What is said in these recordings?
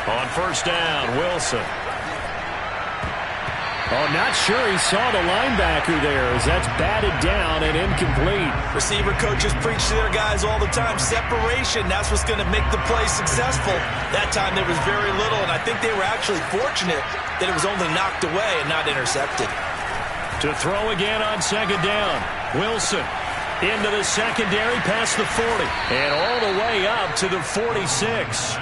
On first down, Wilson. Oh, not sure he saw the linebacker there as that's batted down and incomplete. Receiver coaches preach to their guys all the time. Separation, that's what's going to make the play successful. That time there was very little, and I think they were actually fortunate that it was only knocked away and not intercepted. To throw again on second down. Wilson into the secondary past the 40 and all the way up to the 46.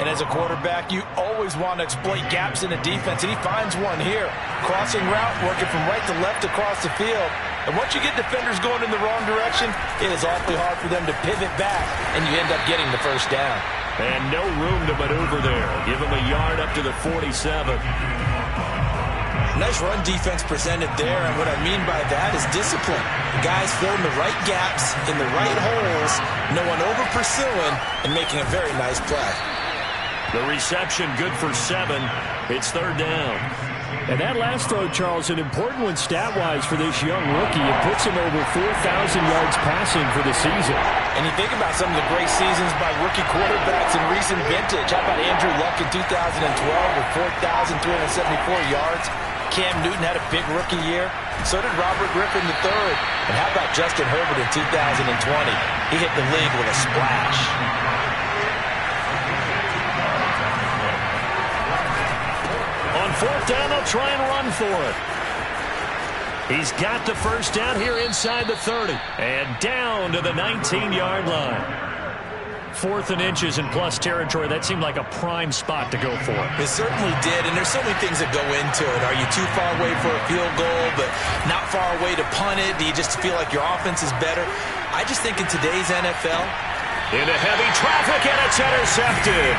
And as a quarterback, you always want to exploit gaps in the defense, and he finds one here. Crossing route, working from right to left across the field. And once you get defenders going in the wrong direction, it is awfully hard for them to pivot back, and you end up getting the first down. And no room to maneuver there. Give him a yard up to the 47. Nice run defense presented there, and what I mean by that is discipline. The guys filling the right gaps in the right holes, no one over-pursuing, and making a very nice play. The reception good for 7. It's third down. And that last throw, Charles, an important one stat-wise for this young rookie. It puts him over 4,000 yards passing for the season. And you think about some of the great seasons by rookie quarterbacks in recent vintage. How about Andrew Luck in 2012 with 4,374 yards? Cam Newton had a big rookie year. So did Robert Griffin III. And how about Justin Herbert in 2020? He hit the league with a splash. On fourth down, they'll try and run for it. He's got the first down here inside the 30. And down to the 19-yard line. 4th and inches in plus territory. That seemed like a prime spot to go for. It certainly did, and there's so many things that go into it. Are you too far away for a field goal, but not far away to punt it? Do you just feel like your offense is better? I just think in today's NFL. Into heavy traffic, and it's intercepted.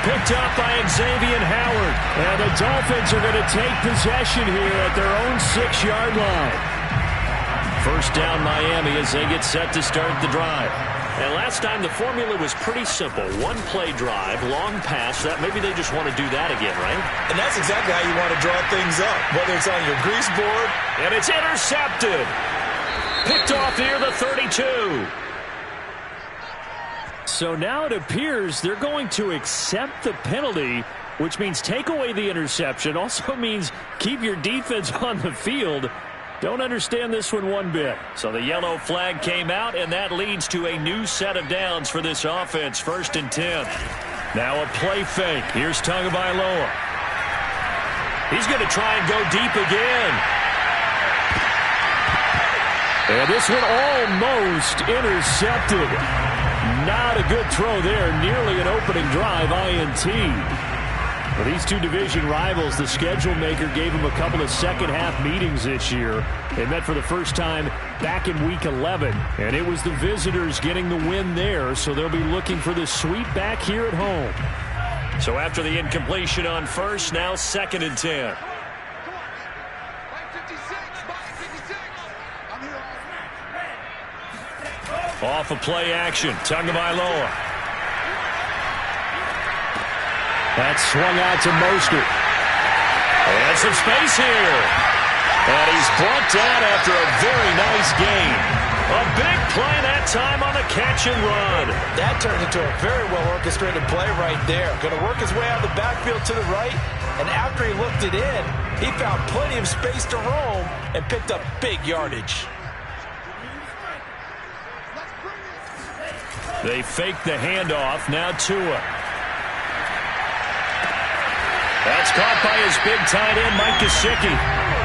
Picked up by Xavier Howard. And the Dolphins are going to take possession here at their own 6-yard line. First down Miami as they get set to start the drive. And last time the formula was pretty simple. One play drive, long pass. That maybe they just want to do that again, right? And that's exactly how you want to draw things up, whether it's on your grease board. And it's intercepted. Picked off near the 32. So now it appears they're going to accept the penalty, which means take away the interception. Also means keep your defense on the field. Don't understand this one bit. So the yellow flag came out, and that leads to a new set of downs for this offense. 1st and 10. Now a play fake. Here's Tagovailoa. He's going to try and go deep again. And this one almost intercepted. Not a good throw there. Nearly an opening drive INT. For these two division rivals, the schedule maker gave them a couple of second-half meetings this year. They met for the first time back in Week 11, and it was the visitors getting the win there, so they'll be looking for the sweep back here at home. So after the incompletion on first, now 2nd and 10. Off of play action, Tagovailoa. That swung out to Mostert. And some space here. And he's brought down after a very nice gain. A big play that time on the catch and run. That turned into a very well-orchestrated play right there. Going to work his way out of the backfield to the right. And after he looked it in, he found plenty of space to roam and picked up big yardage. They fake the handoff. Now Tua. That's caught by his big tight end, Mike Gesicki.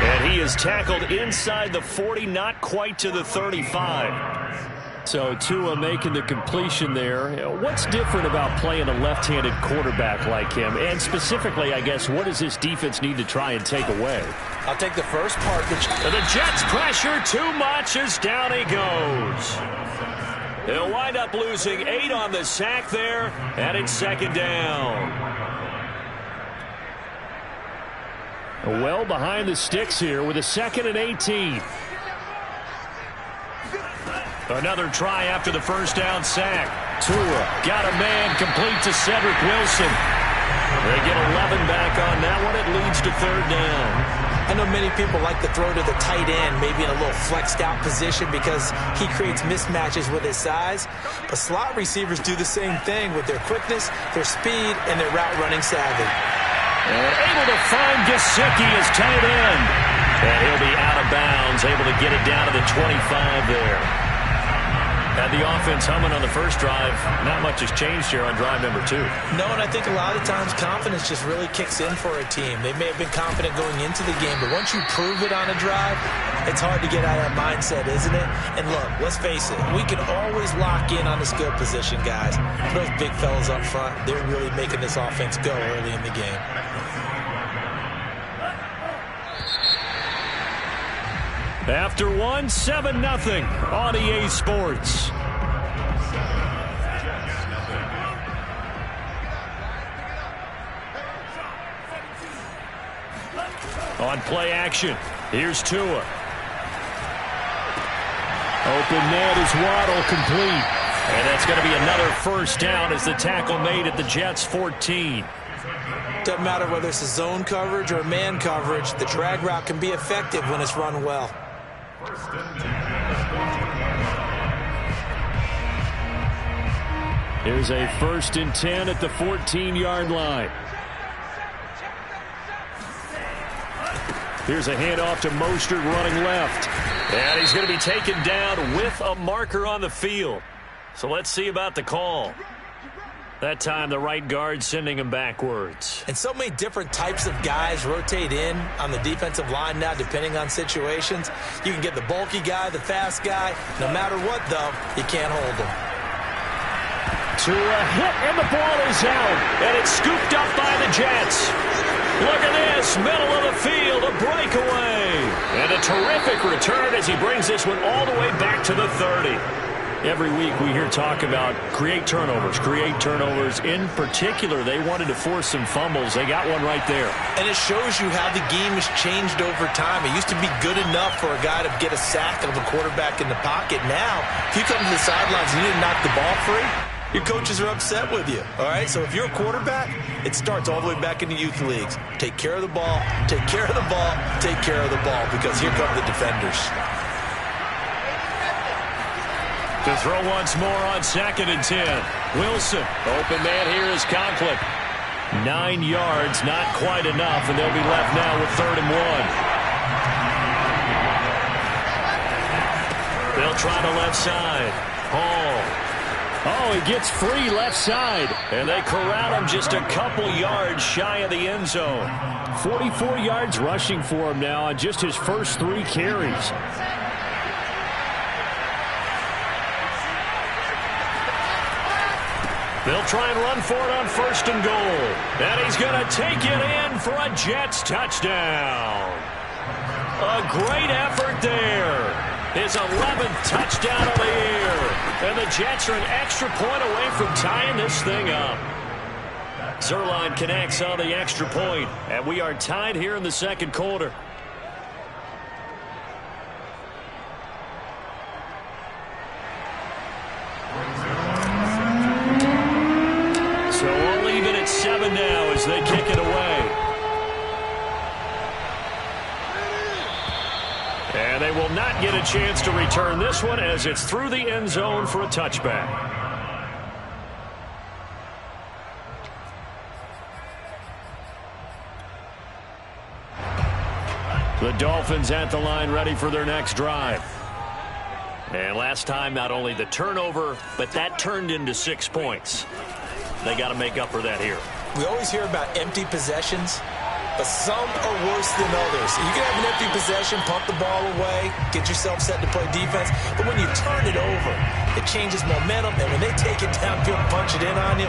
And he is tackled inside the 40, not quite to the 35. So Tua making the completion there. What's different about playing a left-handed quarterback like him? And specifically, I guess, what does this defense need to try and take away? I'll take the first part. The Jets pressure too much as down he goes. They'll wind up losing 8 on the sack there, and it's 2nd down. Well behind the sticks here with a 2nd and 18. Another try after the first down sack. Tua got a man complete to Cedric Wilson. They get 11 back on that one. It leads to 3rd down. I know many people like to throw to the tight end, maybe in a little flexed out position because he creates mismatches with his size. But slot receivers do the same thing with their quickness, their speed, and their route running savvy. And able to find Gesicki as tight end. And he'll be out of bounds, able to get it down to the 25 there. Had the offense humming on the first drive. Not much has changed here on drive number 2. No, and I think a lot of times confidence just really kicks in for a team. They may have been confident going into the game, but once you prove it on a drive, it's hard to get out of that mindset, isn't it? And look, let's face it, we can always lock in on the skill position, guys. Those big fellas up front, they're really making this offense go early in the game. After 7-0 on EA Sports. On play action, here's Tua. Open net is Waddle, complete. And that's going to be another first down as the tackle made at the Jets' 14. Doesn't matter whether it's a zone coverage or man coverage, the drag route can be effective when it's run well. Here's a 1st and 10 at the 14-yard line. Here's a handoff to Mostert running left. And he's going to be taken down with a marker on the field. So let's see about the call. That time the right guard sending him backwards. And so many different types of guys rotate in on the defensive line now depending on situations. You can get the bulky guy, the fast guy. No matter what, though, you can't hold them. To a hit, and the ball is out. And it's scooped up by the Jets. Look at this, middle of the field, a breakaway. And a terrific return as he brings this one all the way back to the 30. Every week we hear talk about create turnovers. In particular, they wanted to force some fumbles. They got one right there. And it shows you how the game has changed over time. It used to be good enough for a guy to get a sack of a quarterback in the pocket. Now, if you come to the sidelines and you didn't knock the ball free, your coaches are upset with you. All right, so if you're a quarterback, it starts all the way back in the youth leagues. Take care of the ball, take care of the ball, take care of the ball, because here come the defenders. To throw once more on 2nd and 10. Wilson, open man here is Conklin. 9 yards, not quite enough, and they'll be left now with 3rd and 1. They'll try the left side. Hall. Oh, he gets free left side. And they corral him just a couple yards shy of the end zone. 44 yards rushing for him now on just his first 3 carries. They'll try and run for it on 1st and goal. And he's going to take it in for a Jets touchdown. A great effort there. His 11th touchdown of the year. And the Jets are an extra point away from tying this thing up. Zerline connects on the extra point. And we are tied here in the 2nd quarter. So we'll leave it at 7 now as they kick it away. And they will not get a chance to return this one as it's through the end zone for a touchback. The Dolphins at the line ready for their next drive. And last time, not only the turnover, but that turned into 6 points. They got to make up for that here. We always hear about empty possessions, but some are worse than others. You can have an empty possession, pump the ball away, get yourself set to play defense, but when you turn it over, it changes momentum, and when they take it downfield and punch it in on you,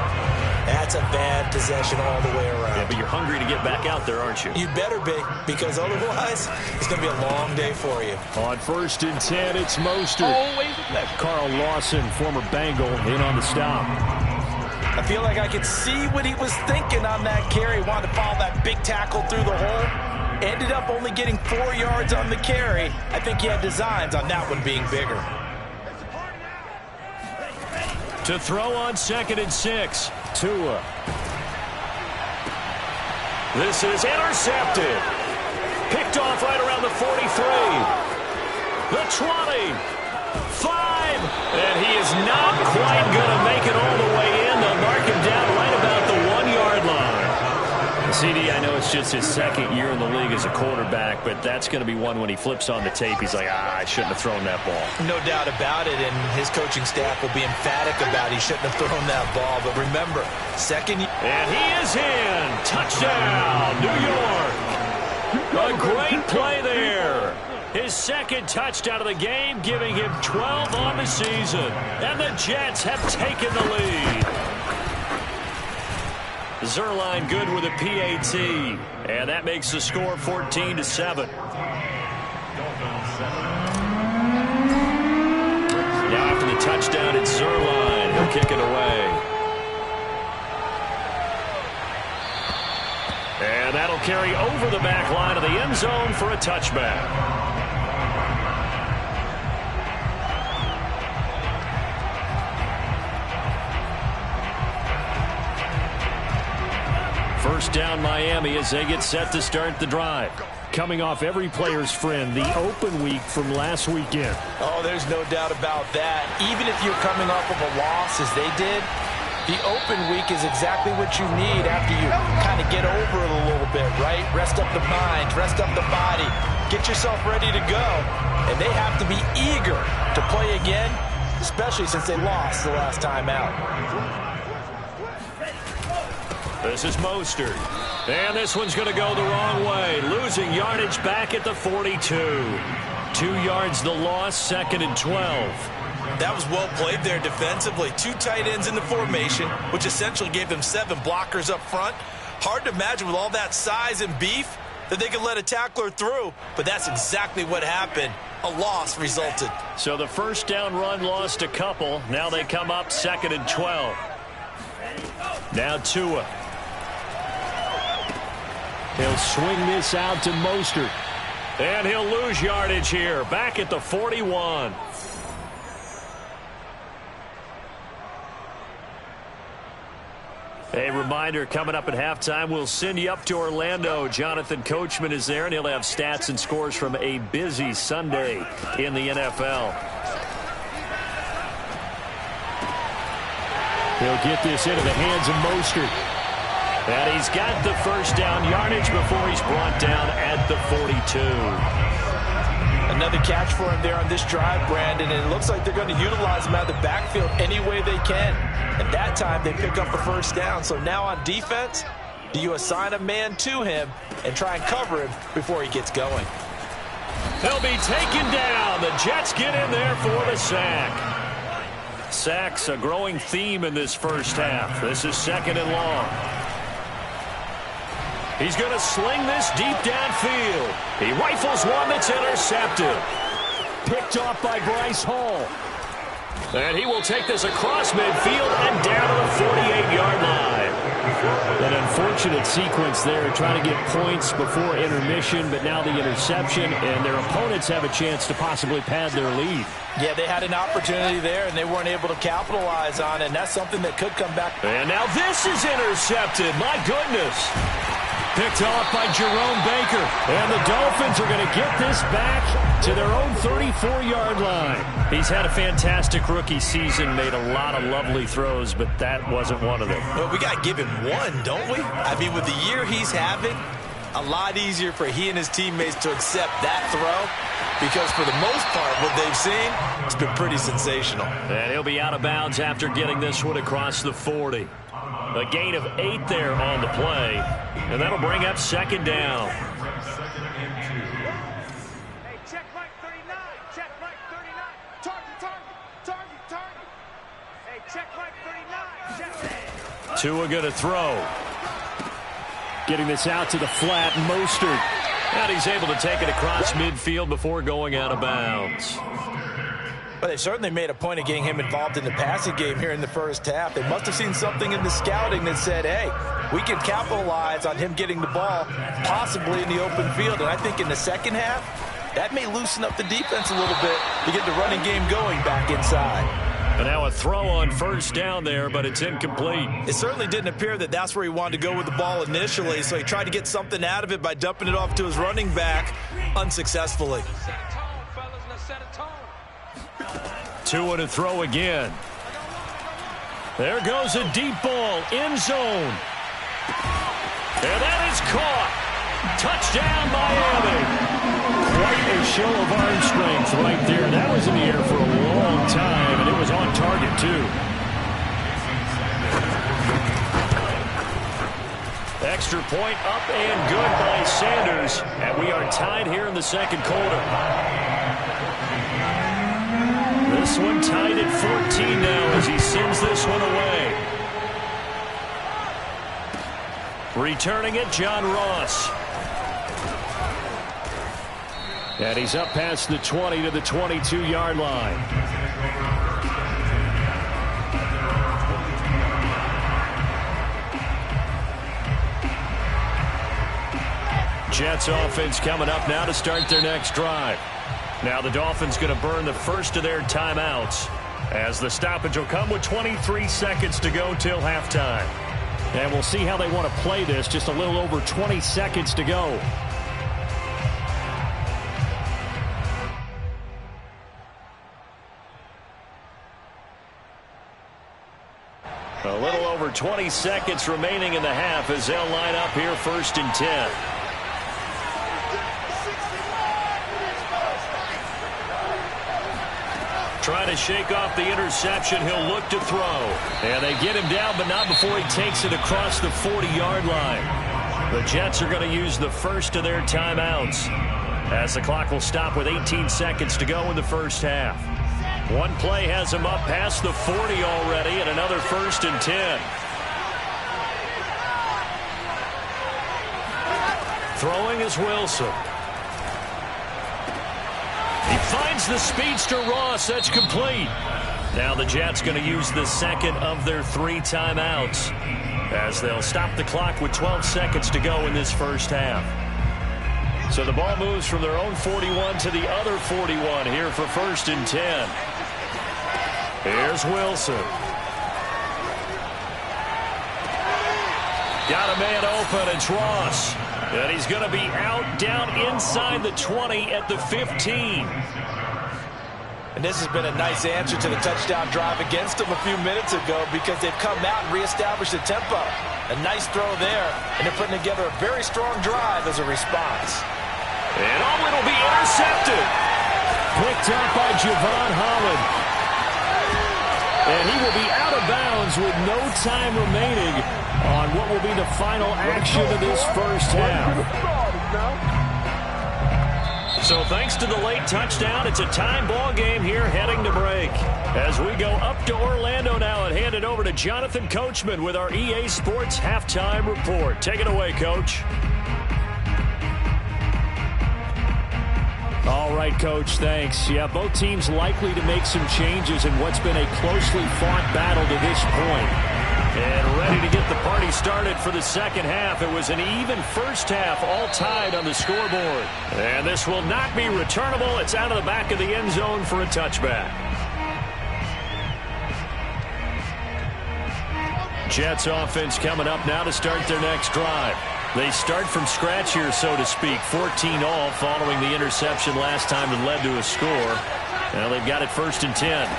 that's a bad possession all the way around. Yeah, but you're hungry to get back out there, aren't you? You better be, because otherwise, it's going to be a long day for you. On 1st and 10, it's Mostert. Always Carl Lawson, former Bengal, in on the stop. I feel like I could see what he was thinking on that carry. Wanted to follow that big tackle through the hole. Ended up only getting 4 yards on the carry. I think he had designs on that one being bigger. To throw on 2nd and 6. Tua. This is intercepted. Picked off right around the 43. The 20. 5. And he is not quite going to make it all the way in. They'll mark him down right about the 1-yard line. CD, I know it's just his second year in the league as a quarterback, but that's going to be one when he flips on the tape. He's like, I shouldn't have thrown that ball. No doubt about it, and his coaching staff will be emphatic about he shouldn't have thrown that ball. But remember, second year. And he is in. Touchdown, New York. A great play there. His second touchdown of the game, giving him 12 on the season. And the Jets have taken the lead. Zerline good with a PAT. And that makes the score 14-7. Now after the touchdown, it's Zerline. He'll kick it away. And that'll carry over the back line of the end zone for a touchback. First down Miami as they get set to start the drive. Coming off every player's friend, the open week from last weekend. Oh, there's no doubt about that. Even if you're coming off of a loss as they did, the open week is exactly what you need after you kind of get over it a little bit, right? Rest up the mind, rest up the body, get yourself ready to go. And they have to be eager to play again, especially since they lost the last time out. This is Mostert. And this one's going to go the wrong way. Losing yardage back at the 42. 2 yards the loss, 2nd and 12. That was well played there defensively. 2 tight ends in the formation, which essentially gave them 7 blockers up front. Hard to imagine with all that size and beef that they could let a tackler through. But that's exactly what happened. A loss resulted. So the first down run lost a couple. Now they come up 2nd and 12. Now Tua. He'll swing this out to Mostert. And he'll lose yardage here. Back at the 41. A reminder, coming up at halftime, we'll send you up to Orlando. Jonathan Coachman is there, and he'll have stats and scores from a busy Sunday in the NFL. He'll get this into the hands of Mostert. And he's got the first down yardage before he's brought down at the 42. Another catch for him there on this drive, Brandon, and it looks like they're going to utilize him out of the backfield any way they can. And that time they pick up the first down. So now on defense, do you assign a man to him and try and cover him before he gets going? He'll be taken down. The Jets get in there for the sack. Sacks a growing theme in this first half. This is 2nd and long. He's going to sling this deep downfield. He rifles one that's intercepted. Picked off by Bryce Hall. And he will take this across midfield and down to the 48-yard line. An unfortunate sequence there, trying to get points before intermission, but now the interception, and their opponents have a chance to possibly pad their lead. Yeah, they had an opportunity there, and they weren't able to capitalize on it, and that's something that could come back. And now this is intercepted. My goodness. Picked off by Jerome Baker. And the Dolphins are going to get this back to their own 34-yard line. He's had a fantastic rookie season, made a lot of lovely throws, but that wasn't one of them. Well, we got to give him one, don't we? I mean, with the year he's having, a lot easier for he and his teammates to accept that throw, because for the most part, what they've seen, it's been pretty sensational. And he'll be out of bounds after getting this one across the 40. A gain of 8 there on the play, and that'll bring up 2nd down. Hey, check right 39. Check right 39. Target. Hey, check right 39. Check. Tua going to throw. Getting this out to the flat, Mostert. And he's able to take it across midfield before going out of bounds. But they certainly made a point of getting him involved in the passing game here in the first half. They must have seen something in the scouting that said, hey, we can capitalize on him getting the ball, possibly in the open field. And I think in the second half, that may loosen up the defense a little bit to get the running game going back inside. And now a throw on first down there, but it's incomplete. It certainly didn't appear that that's where he wanted to go with the ball initially, so he tried to get something out of it by dumping it off to his running back unsuccessfully. 2 to throw again. There goes a deep ball, end zone. And that is caught. Touchdown, Miami. Quite a show of arm strength right there. That was in the air for a long time, and it was on target, too. Extra point up and good by Sanders, and we are tied here in the second quarter. This one tied at 14 now as he sends this one away. Returning it, John Ross. And he's up past the 20 to the 22-yard line. Jets offense coming up now to start their next drive. Now the Dolphins going to burn the first of their timeouts as the stoppage will come with 23 seconds to go till halftime. And we'll see how they want to play this. Just a little over 20 seconds to go. A little over 20 seconds remaining in the half as they'll line up here 1st and 10. Trying to shake off the interception. He'll look to throw. And they get him down, but not before he takes it across the 40-yard line. The Jets are going to use the first of their timeouts as the clock will stop with 18 seconds to go in the first half. One play has him up past the 40 already, and another 1st and 10. Throwing is Wilson. He finds the speedster Ross. That's complete. Now the Jets going to use the second of their 3 timeouts as they'll stop the clock with 12 seconds to go in this first half. So the ball moves from their own 41 to the other 41 here for 1st and 10. Here's Wilson. Got a man open. It's Ross. And he's going to be out down inside the 20 at the 15. And this has been a nice answer to the touchdown drive against them a few minutes ago because they've come out and reestablished the tempo. A nice throw there, and they're putting together a very strong drive as a response. And it'll be intercepted. Picked up by Javon Holland. And he will be out of bounds with no time remaining on what will be the final action of this first half. So thanks to the late touchdown, it's a time ball game here heading to break. As we go up to Orlando now and hand it over to Jonathan Coachman with our EA Sports Halftime Report. Take it away, Coach. All right, Coach, thanks. Yeah, both teams likely to make some changes in what's been a closely fought battle to this point. And ready to get the party started for the second half. It was an even first half, all tied on the scoreboard. And this will not be returnable. It's out of the back of the end zone for a touchback. Jets offense coming up now to start their next drive. They start from scratch here, so to speak. 14-all following the interception last time that led to a score. Now they've got it 1st and 10.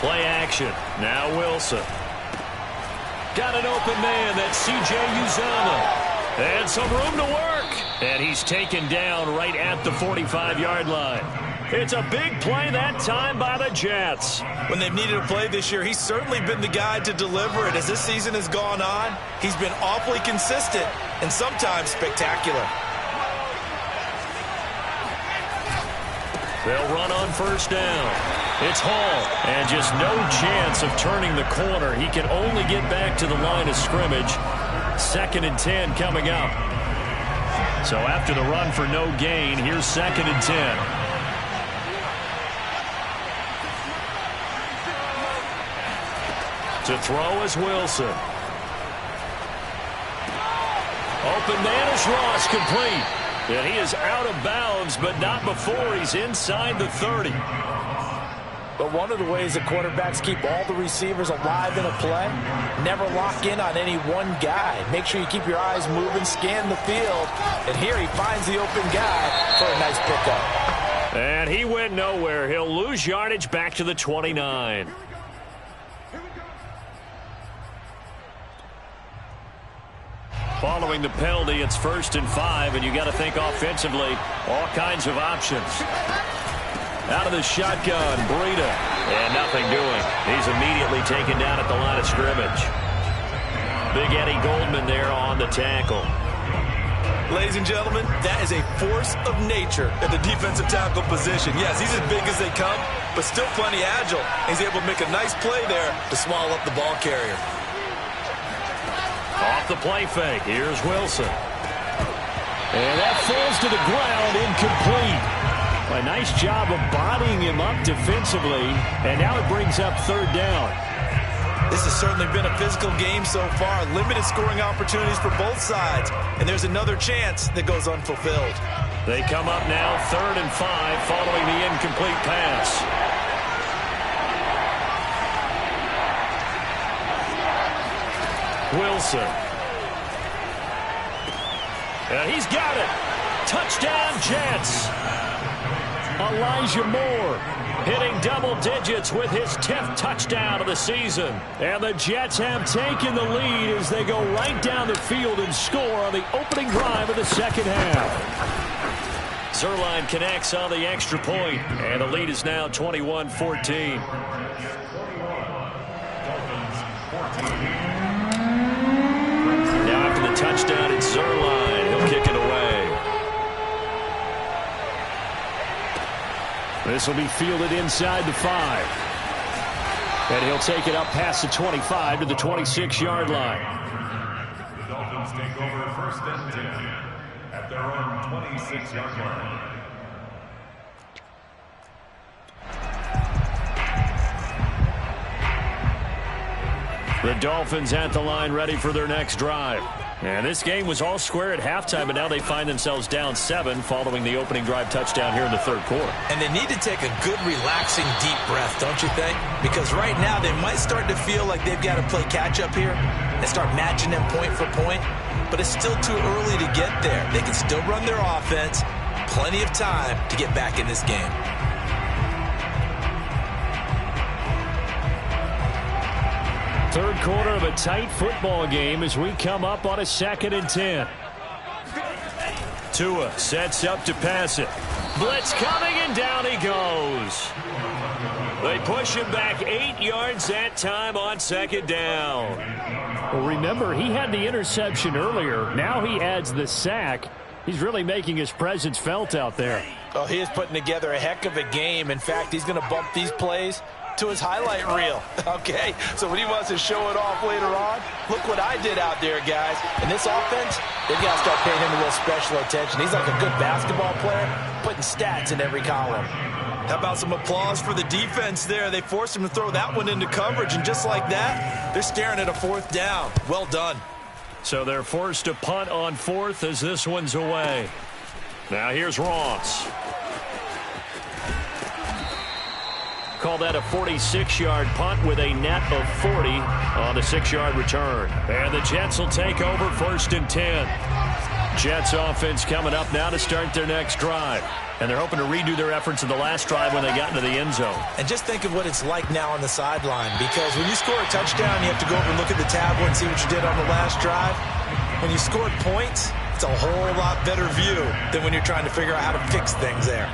Play action. Now Wilson. Got an open man. That's C.J. Uzomah. And some room to work. And he's taken down right at the 45-yard line. It's a big play that time by the Jets. When they've needed a play this year, he's certainly been the guy to deliver it. As this season has gone on, he's been awfully consistent and sometimes spectacular. They'll run on first down. It's Hall, and just no chance of turning the corner. He can only get back to the line of scrimmage. 2nd and 10 coming up. So after the run for no gain, here's 2nd and 10. To throw is Wilson. Open man is Ross, complete. And he is out of bounds, but not before he's inside the 30. But one of the ways that quarterbacks keep all the receivers alive in a play, never lock in on any one guy. Make sure you keep your eyes moving, scan the field. And here he finds the open guy for a nice pickup. And he went nowhere. He'll lose yardage back to the 29. Following the penalty, it's 1st and 5, and you got to think offensively, all kinds of options. Out of the shotgun, Breida, and nothing doing. He's immediately taken down at the line of scrimmage. Big Eddie Goldman there on the tackle. Ladies and gentlemen, that is a force of nature at the defensive tackle position. Yes, he's as big as they come, but still plenty agile. He's able to make a nice play there to swallow up the ball carrier. Off the play fake, here's Wilson. And that falls to the ground, incomplete. A nice job of bodying him up defensively, and now it brings up 3rd down. This has certainly been a physical game so far. Limited scoring opportunities for both sides, and there's another chance that goes unfulfilled. They come up now 3rd and 5 following the incomplete pass. Wilson. And he's got it. Touchdown, Jets. Elijah Moore hitting double digits with his 10th touchdown of the season. And the Jets have taken the lead as they go right down the field and score on the opening drive of the second half. Zerline connects on the extra point, and the lead is now 21-14. Now after the touchdown, it's Zerline. He'll kick it away. This will be fielded inside the 5. And he'll take it up past the 25 to the 26-yard line. The Dolphins take over 1st and 10 at their own 26-yard line. The Dolphins at the line ready for their next drive. And this game was all square at halftime, but now they find themselves down 7 following the opening drive touchdown here in the 3rd quarter. And they need to take a good, relaxing, deep breath, don't you think? Because right now they might start to feel like they've got to play catch-up here and start matching them point for point. But it's still too early to get there. They can still run their offense. Plenty of time to get back in this game. Third quarter of a tight football game as we come up on a 2nd and 10. Tua sets up to pass it. Blitz coming, and down he goes. They push him back 8 yards that time on 2nd down. Well, remember, he had the interception earlier. Now he adds the sack. He's really making his presence felt out there. Oh, he is putting together a heck of a game. In fact, he's going to bump these plays to his highlight reel. Okay, so when he wants to show it off later on, look what I did out there, guys. And this offense, they've got to start paying him a little special attention. He's like a good basketball player, putting stats in every column. How about some applause for the defense there? They forced him to throw that one into coverage, and just like that, they're staring at a 4th down. Well done. So they're forced to punt on 4th as this one's away. Now here's Ross. Call that a 46-yard punt with a net of 40 on the 6-yard return. And the Jets will take over 1st and 10. Jets offense coming up now to start their next drive. And they're hoping to redo their efforts in the last drive when they got into the end zone. And just think of what it's like now on the sideline, because when you score a touchdown, you have to go over and look at the tablet and see what you did on the last drive. When you scored points, it's a whole lot better view than when you're trying to figure out how to fix things there.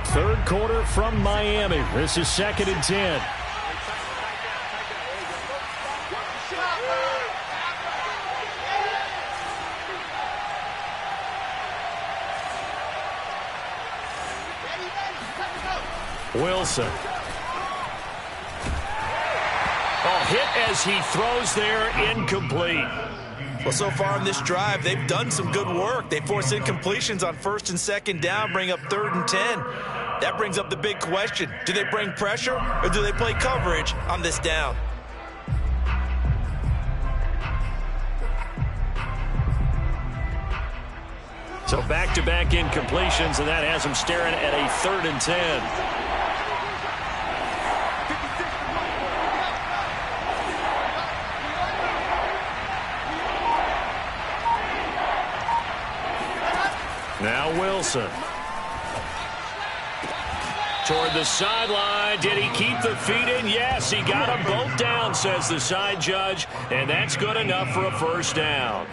Third quarter from Miami. This is 2nd and 10. Wilson. Oh, hit as he throws there, incomplete. Well, so far in this drive, they've done some good work. They force incompletions on 1st and 2nd down, bring up 3rd and 10. That brings up the big question. Do they bring pressure, or do they play coverage on this down? So back-to-back incompletions, and that has them staring at a 3rd and 10. Now Wilson. Toward the sideline. Did he keep the feet in? Yes, he got them both down, says the side judge. And that's good enough for a first down.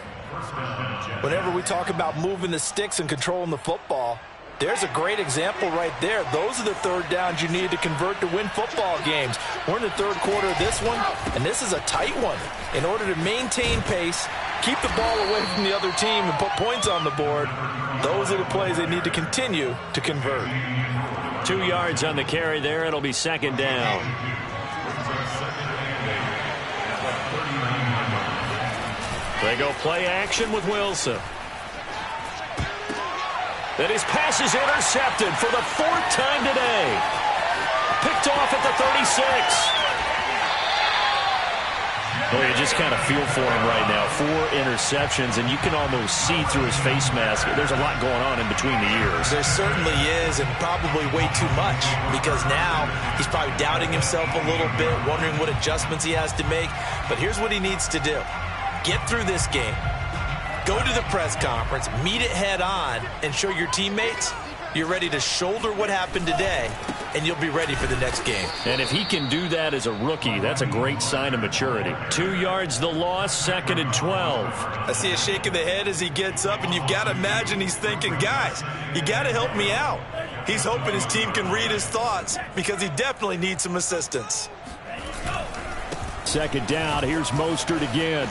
Whenever we talk about moving the sticks and controlling the football, there's a great example right there. Those are the third downs you need to convert to win football games. We're in the third quarter of this one, and this is a tight one. In order to maintain pace, keep the ball away from the other team, and put points on the board, those are the plays they need to continue to convert. 2 yards on the carry there. It'll be second down. They go play action with Wilson. And his pass is intercepted for the 4th time today. Picked off at the 36. Well, you just kind of feel for him right now. 4 interceptions, and you can almost see through his face mask. There's a lot going on in between the ears. There certainly is, and probably way too much, because now he's probably doubting himself a little bit, wondering what adjustments he has to make. But here's what he needs to do. Get through this game. Go to the press conference, meet it head on, and show your teammates you're ready to shoulder what happened today, and you'll be ready for the next game. And if he can do that as a rookie, that's a great sign of maturity. 2 yards the loss, 2nd and 12. I see a shake of the head as he gets up, and you've got to imagine he's thinking, guys, you got to help me out. He's hoping his team can read his thoughts because he definitely needs some assistance. 2nd down, here's Mostert again.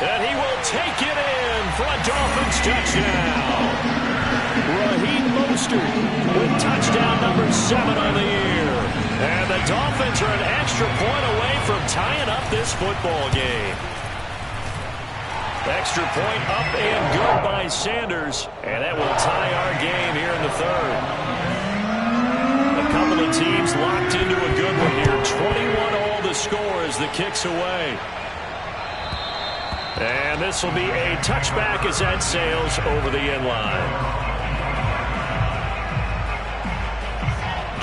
And he will take it in for a Dolphins touchdown. Raheem Mostert with touchdown number 7 on the year. And the Dolphins are an extra point away from tying up this football game. Extra point up and good by Sanders. And that will tie our game here in the 3rd. A couple of teams locked into a good one here. 21-all the score as the kick's away. And this will be a touchback as that sails over the end line.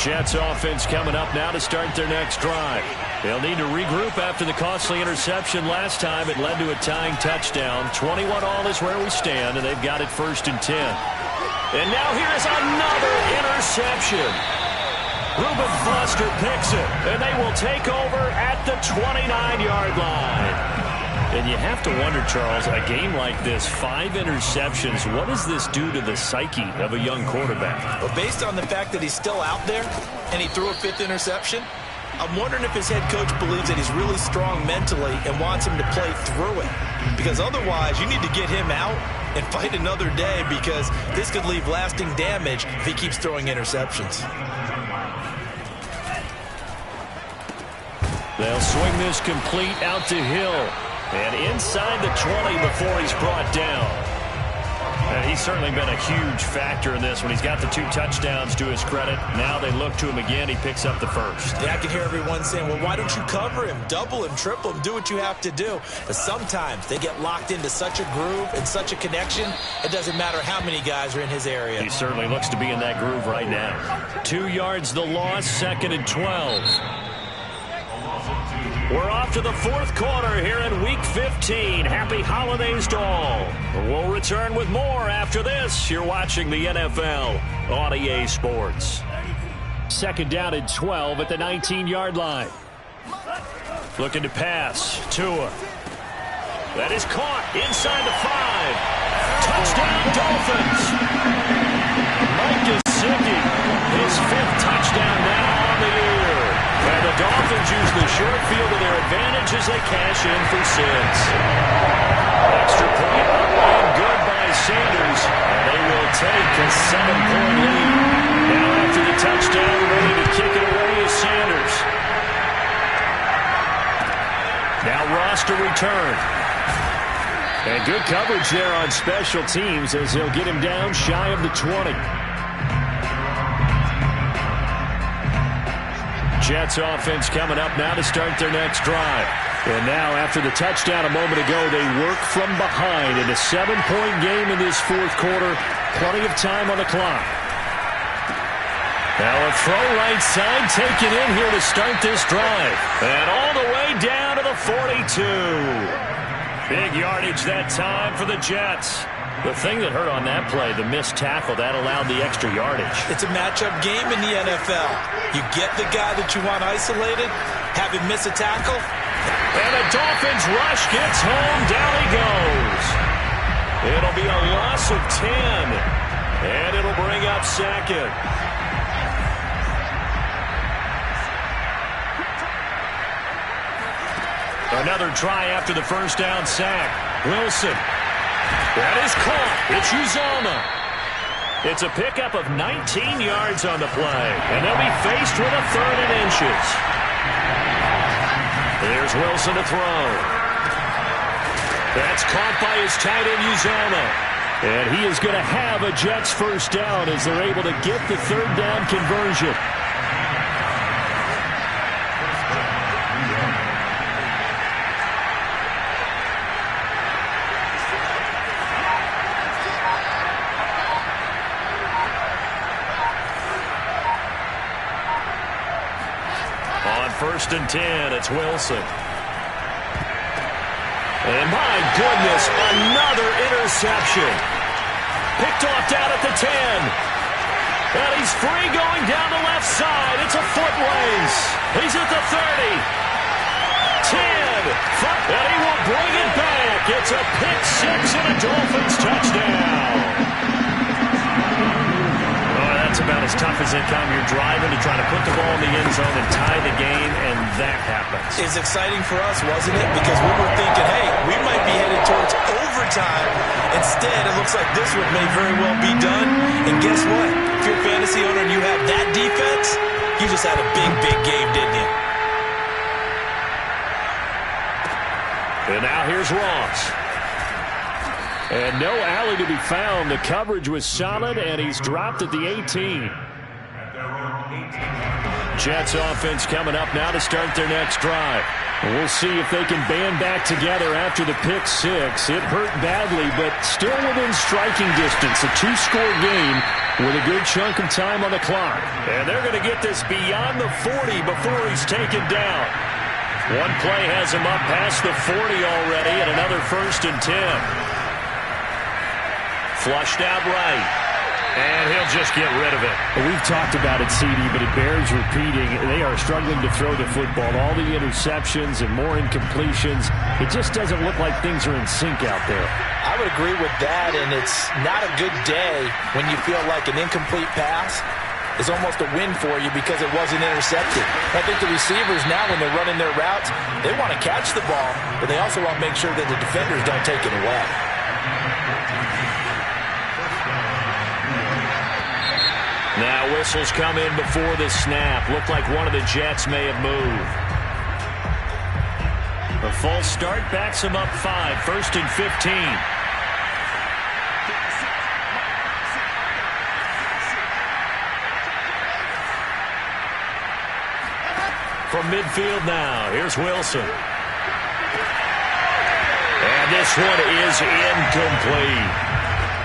Jets offense coming up now to start their next drive. They'll need to regroup after the costly interception last time. It led to a tying touchdown. 21-all is where we stand, and they've got it 1st and 10. And now here is another interception. Reuben Foster picks it, and they will take over at the 29-yard line. And you have to wonder, Charles, a game like this, 5 interceptions, what does this do to the psyche of a young quarterback? Well, based on the fact that he's still out there and he threw a 5th interception, I'm wondering if his head coach believes that he's really strong mentally and wants him to play through it. Because otherwise, you need to get him out and fight another day, because this could leave lasting damage if he keeps throwing interceptions. They'll swing this complete out to Hill. And inside the 20 before he's brought down. And he's certainly been a huge factor in this one. He's got the 2 touchdowns to his credit. Now they look to him again. He picks up the 1st. Yeah, I can hear everyone saying, well, why don't you cover him? Double him, triple him, do what you have to do. But sometimes they get locked into such a groove and such a connection, it doesn't matter how many guys are in his area. He certainly looks to be in that groove right now. 2 yards the loss, 2nd and 12. We're off to the 4th quarter here in Week 15. Happy holidays to all. We'll return with more after this. You're watching the NFL on EA Sports. 2nd down and 12 at the 19-yard line. Looking to pass. Tua. That is caught inside the 5. Touchdown, Dolphins. Mike Gesicki, his 5th touchdown now on the year. And the Dolphins use the short field to their advantage as they cash in for 6. Extra point up and good by Sanders. And they will take a 7-point lead. Now after the touchdown, ready to kick it away is Sanders. Now Ross to return. And good coverage there on special teams as they'll get him down shy of the 20. Jets offense coming up now to start their next drive. And now after the touchdown a moment ago, they work from behind in a 7-point game in this 4th quarter. Plenty of time on the clock. Now a throw right side taken in here to start this drive. And all the way down to the 42. Big yardage that time for the Jets. The thing that hurt on that play, the missed tackle, that allowed the extra yardage. It's a matchup game in the NFL. You get the guy that you want isolated, have him miss a tackle. And the Dolphins rush gets home. Down he goes. It'll be a loss of 10. And it'll bring up second. Another try after the first down sack. Wilson. That is caught. It's Uzomah. It's a pickup of 19 yards on the play. And they'll be faced with a 3rd and inches. Here's Wilson to throw. That's caught by his tight end, Uzomah. And he is going to have a Jets first down as they're able to get the 3rd down conversion. On 1st and 10, it's Wilson. And my goodness, another interception. Picked off down at the 10. And he's free going down the left side. It's a foot race. He's at the 30. 10. And he will bring it back. It's a pick 6 and a Dolphins touchdown. That's about as tough as it comes. You're driving to try to put the ball in the end zone and tie the game, and that happens. It's exciting for us, wasn't it? Because we were thinking, hey, we might be headed towards overtime. Instead, it looks like this one may very well be done. And guess what? If you're a fantasy owner and you have that defense, you just had a big, big game, didn't you? And now here's Ross. And no alley to be found. The coverage was solid, and he's dropped at the 18. Jets offense coming up now to start their next drive. We'll see if they can band back together after the pick 6. It hurt badly, but still within striking distance. A 2-score game with a good chunk of time on the clock. And they're going to get this beyond the 40 before he's taken down. One play has him up past the 40 already, and another 1st and 10. Flushed out right. And he'll just get rid of it. We've talked about it, CD, but it bears repeating. They are struggling to throw the football. All the interceptions and more incompletions. It just doesn't look like things are in sync out there. I would agree with that, and it's not a good day when you feel like an incomplete pass is almost a win for you because it wasn't intercepted. I think the receivers now, when they're running their routes, they want to catch the ball, but they also want to make sure that the defenders don't take it away. Now whistles come in before the snap. Looked like one of the Jets may have moved. A false start backs him up 5. 1st and 15. From midfield now, here's Wilson. And this one is incomplete.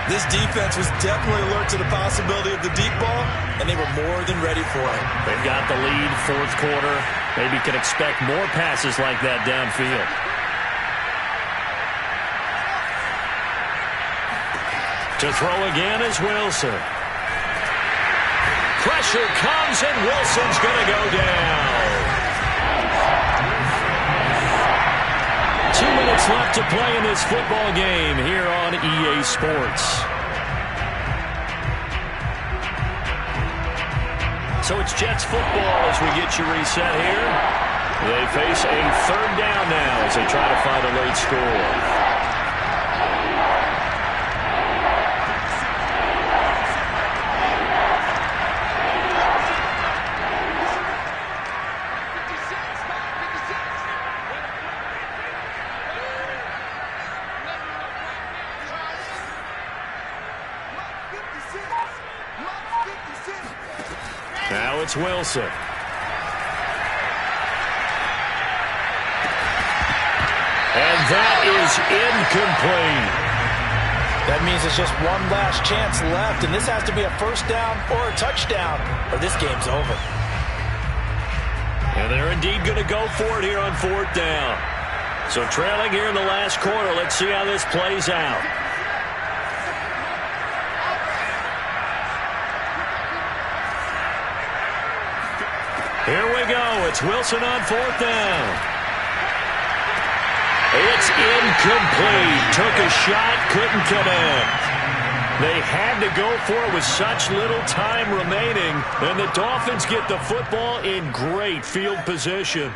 This defense was definitely alert to the possibility of the deep ball, and they were more than ready for it. They've got the lead, 4th quarter. Maybe can expect more passes like that downfield. To throw again is Wilson. Pressure comes, and Wilson's going to go down. 2 minutes left to play in this football game here on EA Sports. So it's Jets football as we get you reset here. They face a 3rd down now as they try to find a late score. Now it's Wilson. And that is incomplete. That means it's just one last chance left, and this has to be a 1st down or a touchdown, or this game's over. And they're indeed going to go for it here on 4th down. So trailing here in the last quarter, let's see how this plays out. Here we go. It's Wilson on 4th down. It's incomplete. Took a shot, couldn't connect. They had to go for it with such little time remaining, and the Dolphins get the football in great field position.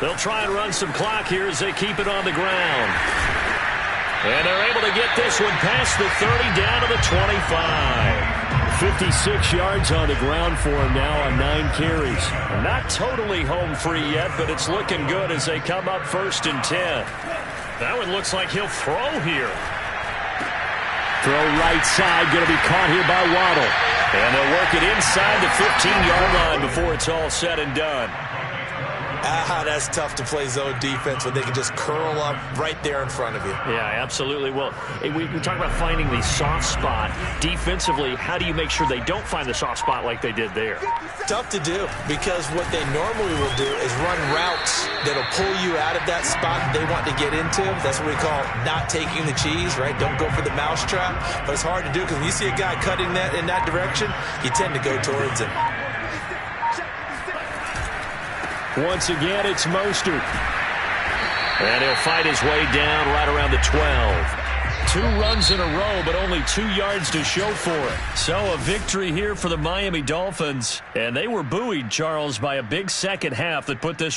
They'll try and run some clock here as they keep it on the ground. And they're able to get this one past the 30 down to the 25. 56 yards on the ground for him now on 9 carries. Not totally home free yet, but it's looking good as they come up 1st and 10. That one looks like he'll throw here. Throw right side, going to be caught here by Waddle. And they'll work it inside the 15-yard line before it's all said and done. That's tough to play zone defense when they can just curl up right there in front of you. Yeah, absolutely. Well, we talk about finding the soft spot. Defensively, how do you make sure they don't find the soft spot like they did there? Tough to do, because what they normally will do is run routes that'll pull you out of that spot they want to get into. That's what we call not taking the cheese, right? Don't go for the mousetrap. But it's hard to do because when you see a guy cutting that in that direction, you tend to go towards him. Once again, it's Mostert. And he'll fight his way down right around the 12. 2 runs in a row, but only 2 yards to show for it. So a victory here for the Miami Dolphins. And they were buoyed, Charles, by a big second half that put this one